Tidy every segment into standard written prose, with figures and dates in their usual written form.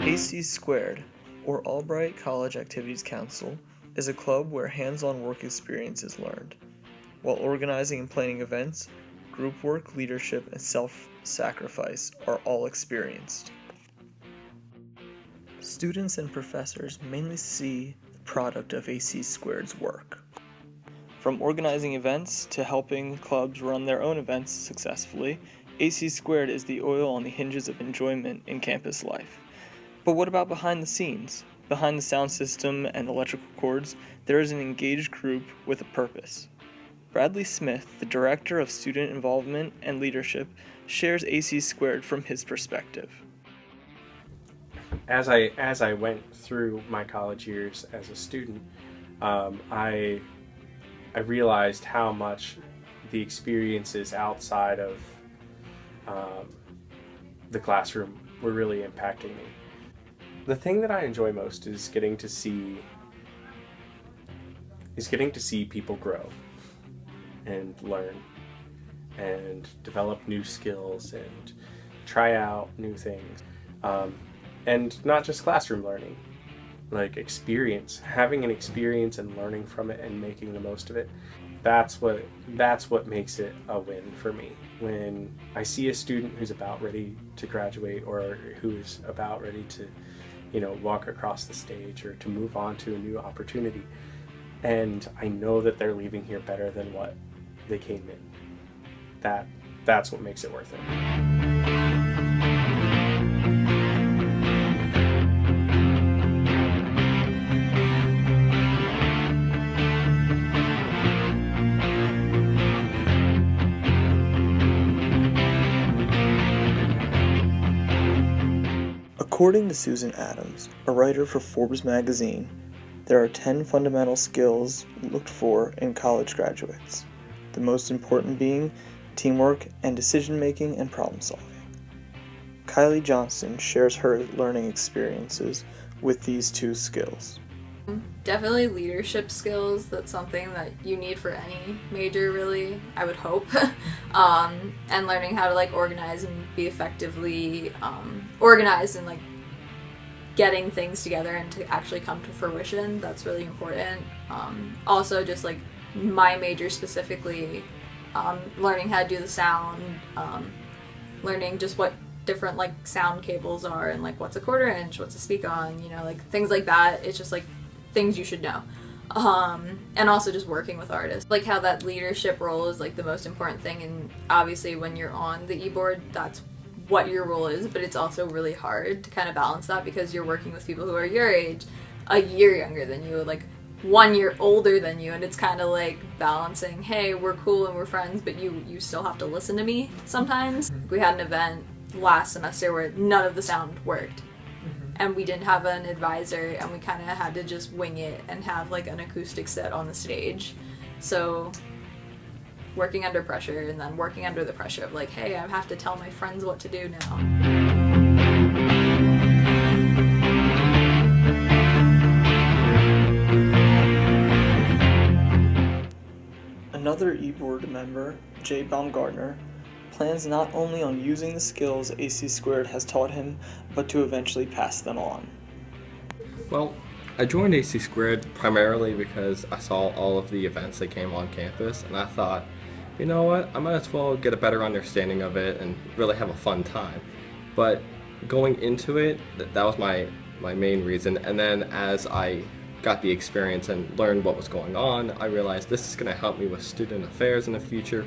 AC Squared, or Albright College Activities Council, is a club where hands-on work experience is learned, while organizing and planning events, group work, leadership, and self-sacrifice are all experienced. Students and professors mainly see the product of AC Squared's work. From organizing events to helping clubs run their own events successfully, AC Squared is the oil on the hinges of enjoyment in campus life. But what about behind the scenes? Behind the sound system and electrical cords, there is an engaged group with a purpose. Bradley Smith, the Director of Student Involvement and Leadership, shares AC Squared from his perspective. As I went through my college years as a student, I realized how much the experiences outside of the classroom were really impacting me. The thing that I enjoy most is getting to see people grow and learn and develop new skills and try out new things. And not just classroom learning, like having an experience and learning from it and making the most of it. That's what makes it a win for me. When I see a student who's about ready to graduate or who's about ready to, walk across the stage or to move on to a new opportunity, and I know that they're leaving here better than what they came in. That's what makes it worth it. According to Susan Adams, a writer for Forbes magazine, there are 10 fundamental skills looked for in college graduates, the most important being teamwork and decision-making and problem-solving. Kylie Johnston shares her learning experiences with these two skills. Definitely leadership skills. That's something that you need for any major, really, I would hope. And learning how to organize and be effectively organized and getting things together and to actually come to fruition. That's really important. Also, just my major specifically, learning how to do the sound, learning just what different sound cables are and what's a 1/4 inch, what's a speak on, things like that. It's just things you should know. And also just working with artists. How that leadership role is the most important thing, and obviously when you're on the e-board, that's what your role is, but it's also really hard to kind of balance that because you're working with people who are your age, a year younger than you, 1 year older than you, and it's kind of balancing, hey, we're cool and we're friends, but you still have to listen to me sometimes. We had an event last semester where none of the sound worked. And we didn't have an advisor, and we kind of had to just wing it and have an acoustic set on the stage. So working under pressure, and then working under the pressure of hey, I have to tell my friends what to do now. Another e-board member, Jay Baumgartner, plans not only on using the skills AC Squared has taught him, but to eventually pass them on. Well, I joined AC Squared primarily because I saw all of the events that came on campus, and I thought, you know what, I might as well get a better understanding of it and really have a fun time. But going into it, that was my main reason, and then as I got the experience and learned what was going on, I realized this is going to help me with student affairs in the future,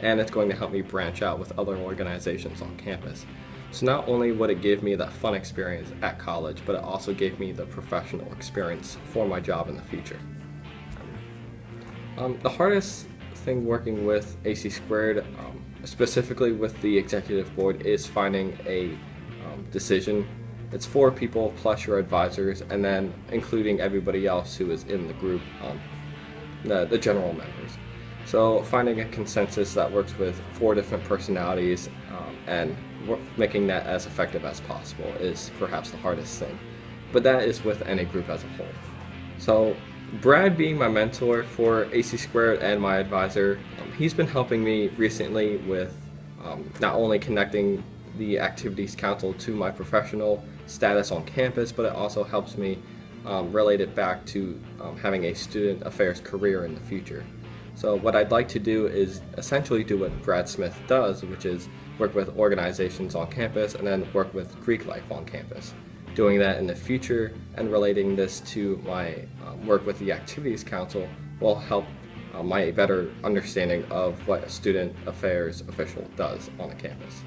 and it's going to help me branch out with other organizations on campus. So not only would it give me that fun experience at college, but it also gave me the professional experience for my job in the future. The hardest thing working with AC Squared, specifically with the executive board, is finding a decision. It's 4 people plus your advisors, and then including everybody else who is in the group, the general members. So finding a consensus that works with 4 different personalities and making that as effective as possible is perhaps the hardest thing. But that is with any group as a whole. So Brad being my mentor for AC Squared and my advisor, he's been helping me recently with not only connecting the Activities Council to my professional status on campus, but it also helps me relate it back to having a student affairs career in the future. So what I'd like to do is essentially do what Brad Smith does, which is work with organizations on campus and then work with Greek life on campus. Doing that in the future and relating this to my work with the Activities Council will help my better understanding of what a student affairs official does on a campus.